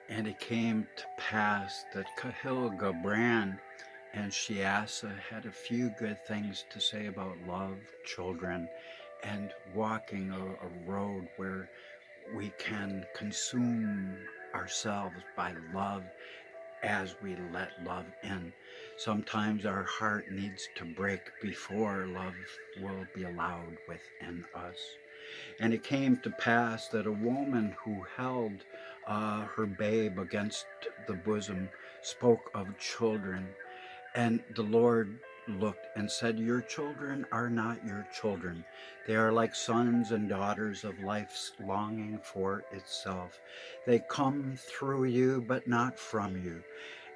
And it came to pass that Cahill Gabran and Shiasa had a few good things to say about love, children, and walking a road where we can consume ourselves by love as we let love in. Sometimes our heart needs to break before love will be allowed within us. And it came to pass that a woman who held her babe against the bosom spoke of children, and the Lord looked and said, your children are not your children. They are like sons and daughters of life's longing for itself. They come through you, but not from you.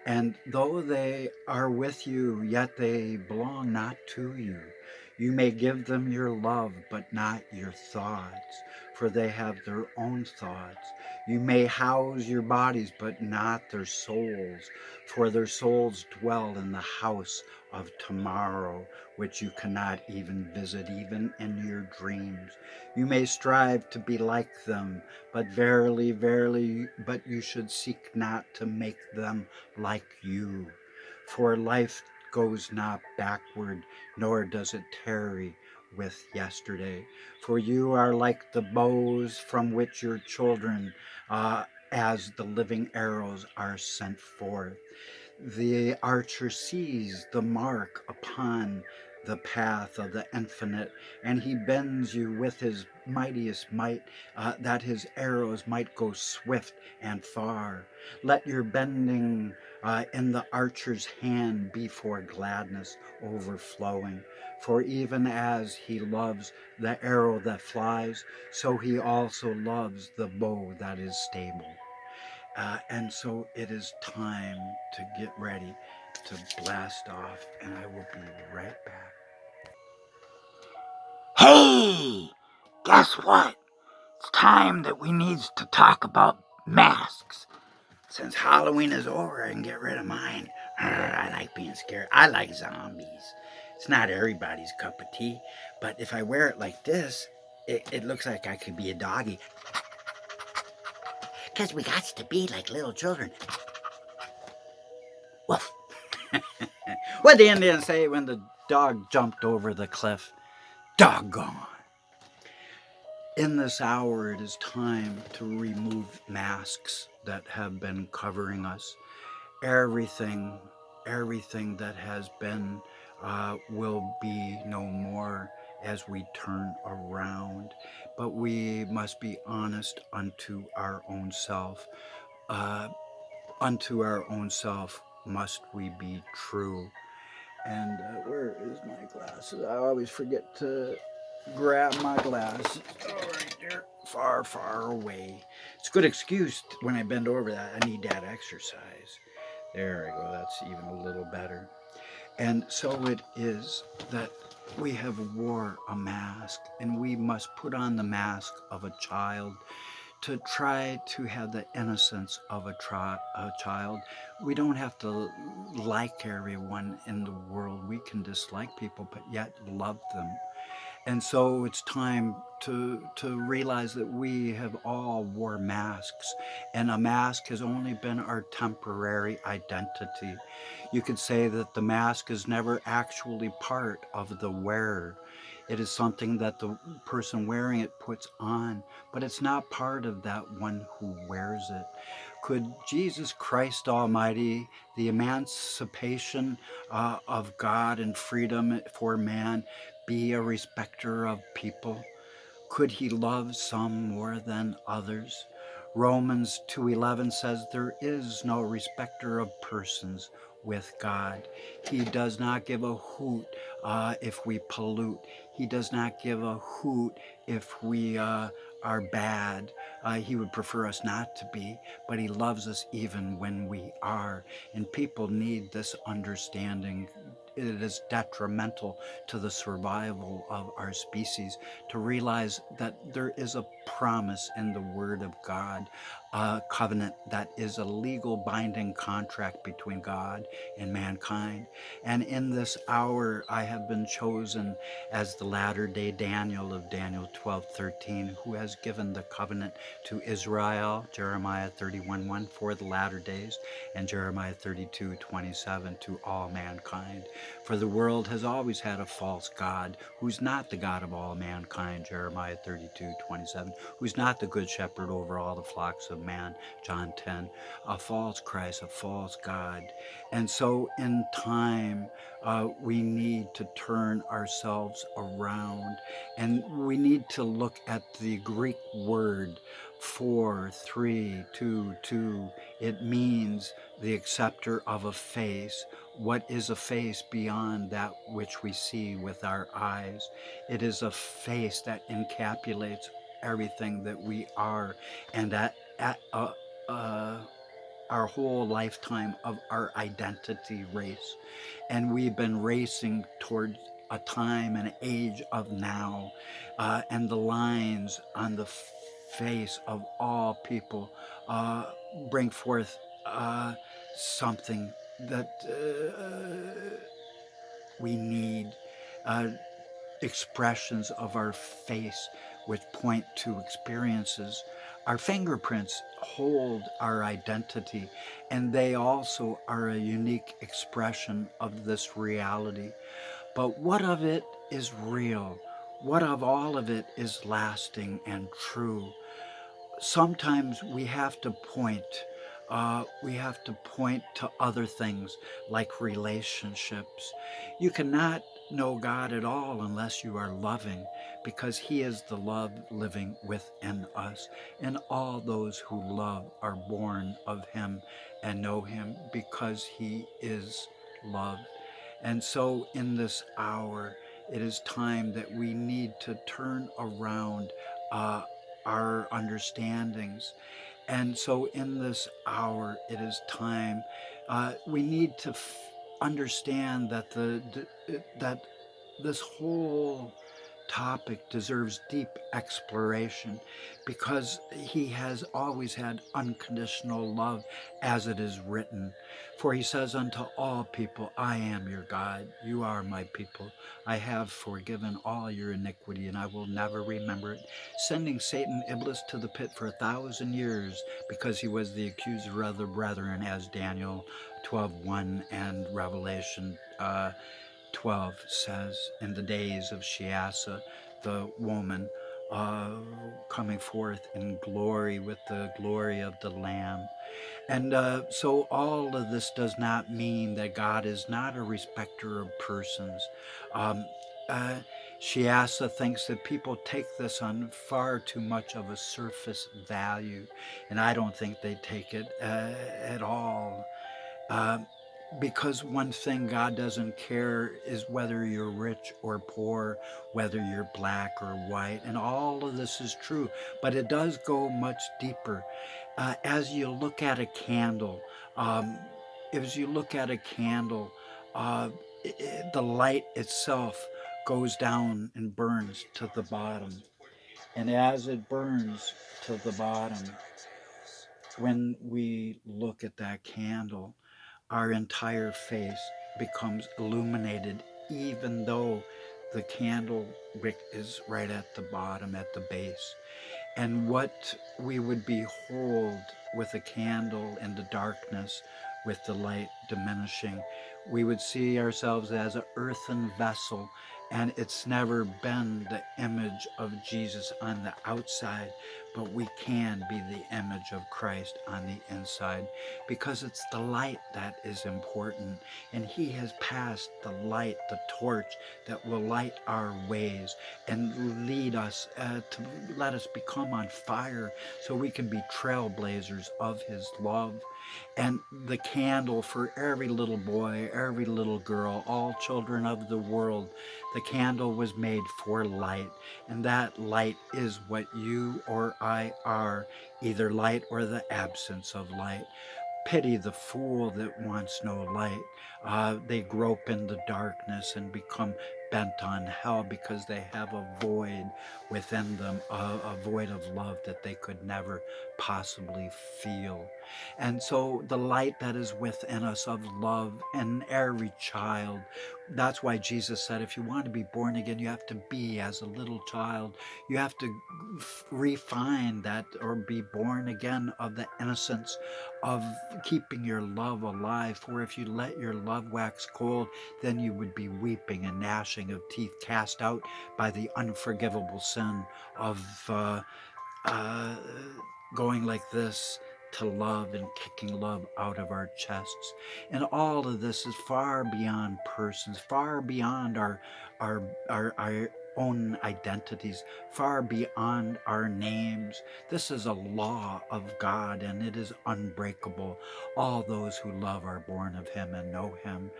And though they are with you, yet they belong not to you. You may give them your love, but not your thoughts, for they have their own thoughts. You may house your bodies, but not their souls, for their souls dwell in the house of tomorrow, which you cannot even visit, even in your dreams. You may strive to be like them, but verily, verily, but you should seek not to make them like you. For life goes not backward, nor does it tarry with yesterday. For you are like the bows from which your children, as the living arrows, are sent forth. The archer sees the mark upon the path of the infinite, and he bends you with his mightiest might, that his arrows might go swift and far. Let your bending in the archer's hand be for gladness overflowing. For even as he loves the arrow that flies, so he also loves the bow that is stable. And so it is time to get ready to blast off, and I will be right back. Hey, guess what? It's time that we need to talk about masks. Since Halloween is over, I can get rid of mine. I like being scared. I like zombies. It's not everybody's cup of tea, but if I wear it like this, it looks like I could be a doggy. Because we got to be like little children. Woof. What did the Indians say when the dog jumped over the cliff? Doggone. In this hour, it is time to remove masks that have been covering us. Everything, everything that has been will be no more as we turn around. But we must be honest unto our own self. Uh, Unto our own self must we be true. And where is my glasses? I always forget to grab my glasses. Oh, right there. Far, far away. It's a good excuse when I bend over that. I need that exercise. There we go. That's even a little better. And so it is that we have wore a mask, and we must put on the mask of a child to try to have the innocence of a child. We don't have to like everyone in the world. We can dislike people, but yet love them. And so it's time to realize that we have all wore masks, and a mask has only been our temporary identity. You could say that the mask is never actually part of the wearer. It is something that the person wearing it puts on, but it's not part of that one who wears it. Could Jesus Christ Almighty, the emancipation of God and freedom for man, be a respecter of people? Could he love some more than others? Romans 2:11 says there is no respecter of persons with God. He does not give a hoot if we pollute. He does not give a hoot if we are bad. He would prefer us not to be, but he loves us even when we are. And people need this understanding. It is detrimental to the survival of our species to realize that there is a promise in the Word of God a covenant that is a legal binding contract between God and mankind. And in this hour, I have been chosen as the latter day Daniel of Daniel 12:13, who has given the covenant to Israel, Jeremiah 31:1, for the latter days, and Jeremiah 32:27 to all mankind. For the world has always had a false God who's not the God of all mankind, Jeremiah 32:27, who's not the good shepherd over all the flocks of man, John 10, a false Christ, a false God. And so in time, we need to turn ourselves around, and we need to look at the Greek word 4, 3, 2, 2. It means the acceptor of a face. What is a face beyond that which we see with our eyes? It is a face that encapsulates everything that we are, and that at our whole lifetime of our identity race. And we've been racing towards a time and age of now, and the lines on the face of all people uh, bring forth something that we need. Uh, Expressions of our face which point to experiences. Our fingerprints hold our identity, and they also are a unique expression of this reality. But what of it is real? What of all of it is lasting and true? Sometimes we have to point to other things like relationships. You cannot know God at all unless you are loving, because he is the love living within us, and all those who love are born of him and know him, because he is love. And so in this hour, it is time that we need to turn around uh, our understandings. And so in this hour, it is time. We need to understand that that this whole topic deserves deep exploration, because he has always had unconditional love, as it is written. For he says unto all people, I am your God, you are my people. I have forgiven all your iniquity, and I will never remember it, sending Satan Iblis to the pit for 1,000 years, because he was the accuser of the brethren, as Daniel 12:1 and Revelation 12 says, in the days of Sheasa, the woman, coming forth in glory with the glory of the Lamb. And so all of this does not mean that God is not a respecter of persons. Um, uh, Sheasa thinks that people take this on far too much of a surface value, and I don't think they take it at all. Um, because one thing God doesn't care is whether you're rich or poor, whether you're black or white, and all of this is true, but it does go much deeper. As you look at a candle, um, as you look at a candle, uh, the light itself goes down and burns to the bottom. And as it burns to the bottom, when we look at that candle, our entire face becomes illuminated, even though the candle wick is right at the bottom, at the base. And what we would behold with a candle in the darkness, with the light diminishing, we would see ourselves as an earthen vessel, and it's never been the image of Jesus on the outside, but we can be the image of Christ on the inside, because it's the light that is important, and he has passed the light, the torch that will light our ways and lead us to let us become on fire, so we can be trailblazers of his love. And the candle for every little boy, every little girl, all children of the world, the candle was made for light. And that light is what you or I are, either light or the absence of light. Pity the fool that wants no light. They grope in the darkness and become bent on hell because they have a void within them, a void of love that they could never possibly feel. And so the light that is within us of love in every child, that's why Jesus said, if you want to be born again, you have to be as a little child. You have to refine that or be born again of the innocence of keeping your love alive. For if you let your love wax cold, then you would be weeping and gnashing of teeth, cast out by the unforgivable sin of uh, going like this to love and kicking love out of our chests. And all of this is far beyond persons, far beyond our own identities, far beyond our names. This is a law of God, and it is unbreakable. All those who love are born of him and know him.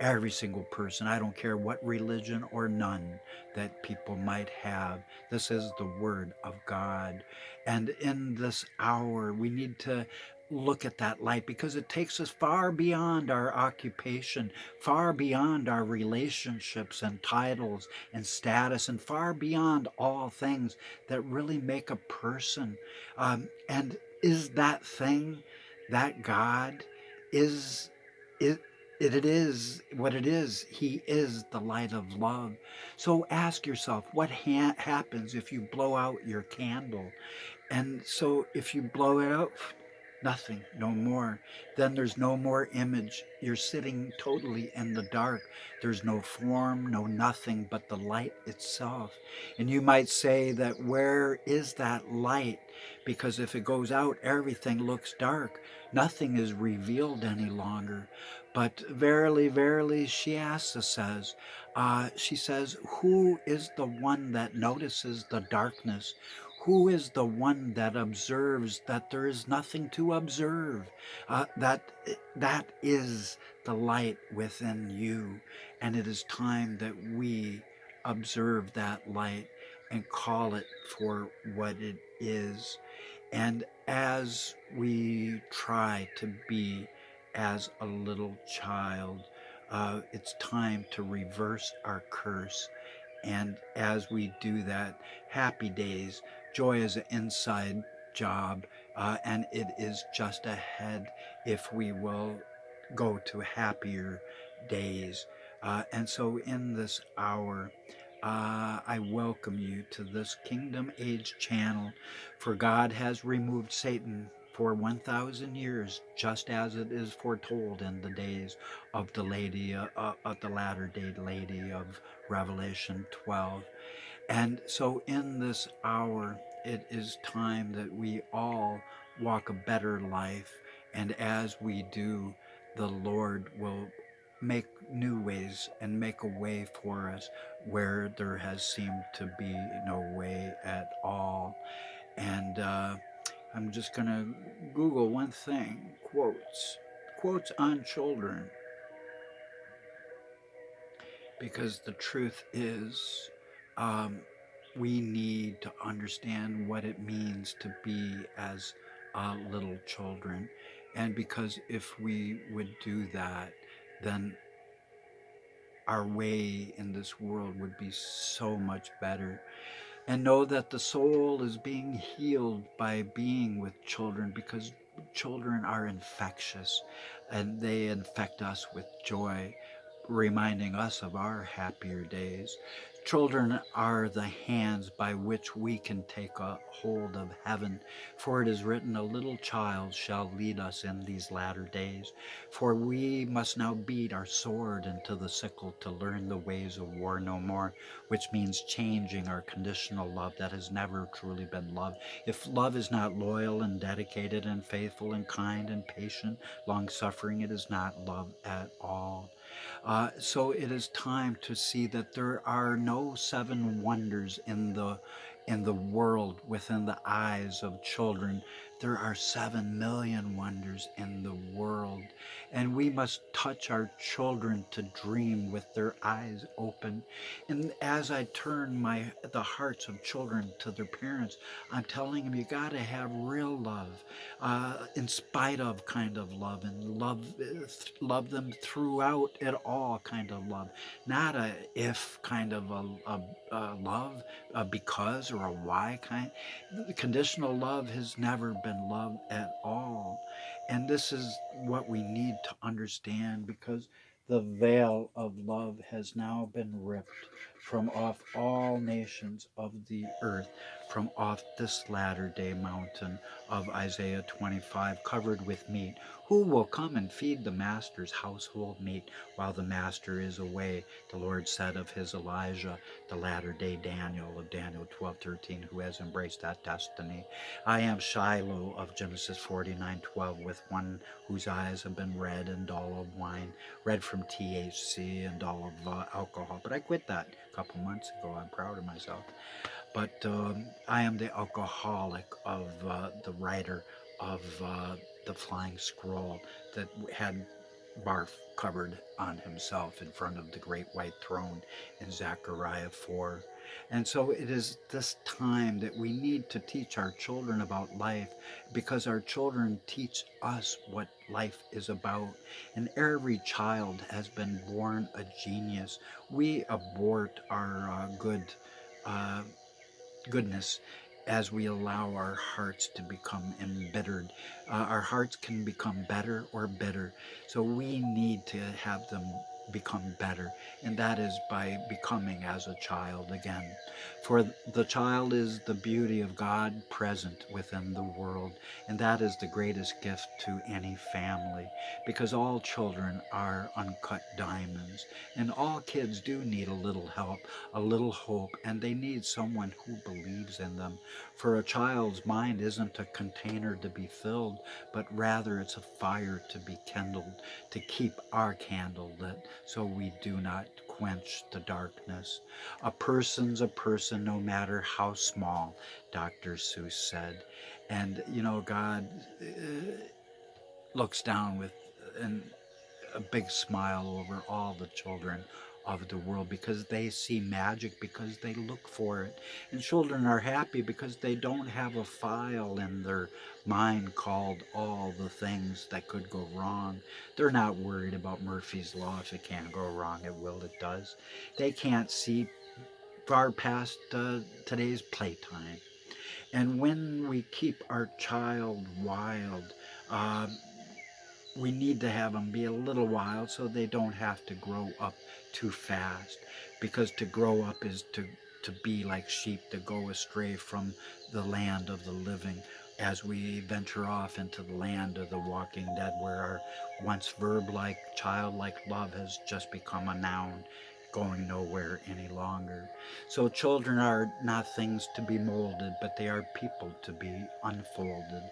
Every single person, I don't care what religion or none that people might have. This is the word of God. And in this hour, we need to look at that light because it takes us far beyond our occupation, far beyond our relationships and titles and status, and far beyond all things that really make a person. And is that thing, that God, is it? It is what it is. He is the light of love. So ask yourself, what happens if you blow out your candle? And so if you blow it out, nothing, no more. Then there's no more image. You're sitting totally in the dark. There's no form, no nothing but the light itself. And you might say that where is that light? Because if it goes out, everything looks dark. Nothing is revealed any longer. But verily, verily, Shasta says, she says, who is the one that notices the darkness? Who is the one that observes that there is nothing to observe? That is the light within you, and it is time that we observe that light and call it for what it is. And as we try to be as a little child, it's time to reverse our curse. And as we do that, happy days, joy is an inside job, and it is just ahead if we will go to happier days. And so in this hour, I welcome you to this Kingdom Age channel, for God has removed Satan for 1,000 years, just as it is foretold in the days of the lady, of the latter day lady of Revelation 12. And so in this hour, it is time that we all walk a better life. And as we do, the Lord will make new ways and make a way for us where there has seemed to be no way at all. And I'm just going to Google one thing, quotes on children, because the truth is, we need to understand what it means to be as little children. And because if we would do that, then our way in this world would be so much better. And know that the soul is being healed by being with children, because children are infectious and they infect us with joy, reminding us of our happier days. Children are the hands by which we can take a hold of heaven, for it is written, a little child shall lead us in these latter days. For we must now beat our sword into the sickle to learn the ways of war no more, which means changing our conditional love that has never truly been love. If love is not loyal and dedicated and faithful and kind and patient, long-suffering, it is not love at all. So it is time to see that there are no seven wonders in in the world within the eyes of children. There are 7 million wonders in the world, and we must touch our children to dream with their eyes open. And as I turn the hearts of children to their parents, I'm telling them you got to have real love, in spite of kind of love, and love them throughout it all kind of love, not a if kind of a love, a because or a why kind. Conditional love has never been love at all. And this is what we need to understand, because the veil of love has now been ripped from off all nations of the earth, from off this latter day mountain of Isaiah 25, covered with meat. Who will come and feed the master's household meat while the master is away? The Lord said of his Elijah, the latter day Daniel of Daniel 12:13, who has embraced that destiny. I am Shiloh of Genesis 49:12, with one whose eyes have been red and dull of wine, red from THC and dull of alcohol. But I quit that a couple months ago. I'm proud of myself. But I am the alcoholic of the writer of the Flying Scroll that had barf covered on himself in front of the great white throne in Zechariah 4. And so it is this time that we need to teach our children about life, because our children teach us what life is about. And every child has been born a genius. We abort our uh, goodness as we allow our hearts to become embittered. Our hearts can become better or bitter. So we need to have them become better, and that is by becoming as a child again. For the child is the beauty of God present within the world, and that is the greatest gift to any family, because all children are uncut diamonds, and all kids do need a little help, a little hope, and they need someone who believes in them. For a child's mind isn't a container to be filled, but rather it's a fire to be kindled, to keep our candle lit so we do not quench the darkness. A person's a person no matter how small, Dr. Seuss said. And, God looks down with an a big smile over all the children of the world, because they see magic, because they look for it. And children are happy because they don't have a file in their mind called all the things that could go wrong. They're not worried about Murphy's Law. If it can't go wrong, it will, it does. They can't see far past today's playtime. And when we keep our child wild, uh, we need to have them be a little wild so they don't have to grow up too fast, because to grow up is to be like sheep, to go astray from the land of the living, as we venture off into the land of the walking dead, where our once verb-like, childlike love has just become a noun, going nowhere any longer. So children are not things to be molded, but they are people to be unfolded.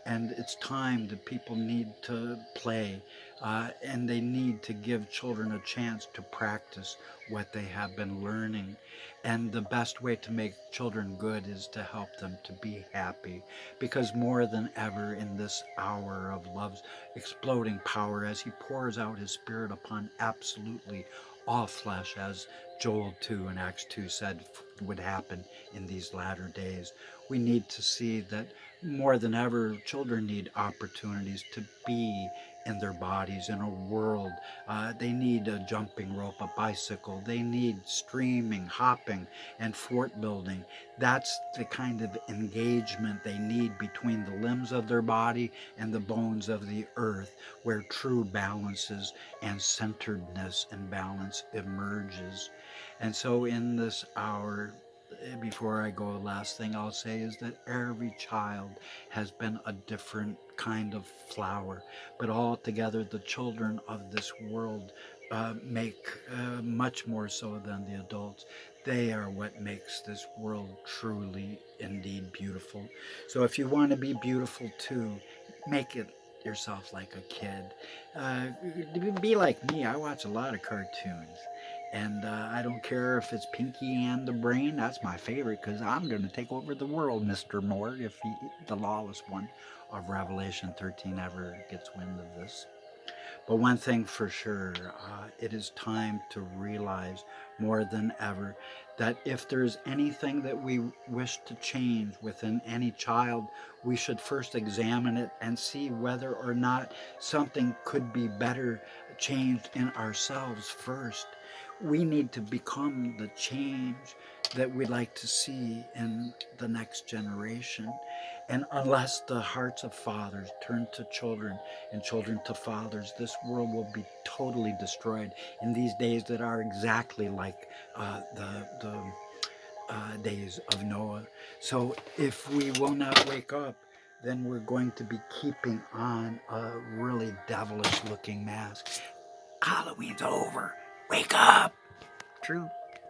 And it's time that people need to play, and they need to give children a chance to practice what they have been learning. And the best way to make children good is to help them to be happy, because more than ever in this hour of love's exploding power, as he pours out his spirit upon absolutely all flesh, as Joel 2 and Acts 2 said would happen in these latter days, we need to see that more than ever, children need opportunities to be in their bodies in a world. They need a jumping rope, a bicycle. They need streaming, hopping, and fort building. That's the kind of engagement they need between the limbs of their body and the bones of the earth, where true balances and centeredness and balance emerges. And so in this hour, before I go, last thing I'll say is that every child has been a different kind of flower, but altogether the children of this world make much more so than the adults. They are what makes this world truly, indeed beautiful. So if you want to be beautiful too, make it yourself like a kid. Uh, be like me. I watch a lot of cartoons. And I don't care if it's Pinky and the Brain. That's my favorite because I'm going to take over the world, Mr. Moore, if the lawless one of Revelation 13 ever gets wind of this. But one thing for sure, it is time to realize more than ever that if there's anything that we wish to change within any child, we should first examine it and see whether or not something could be better changed in ourselves first. We need to become the change that we'd like to see in the next generation. And unless the hearts of fathers turn to children and children to fathers, this world will be totally destroyed in these days that are exactly like the days of Noah. So if we will not wake up, then we're going to be keeping on a really devilish looking mask. Halloween's over. Wake up. True.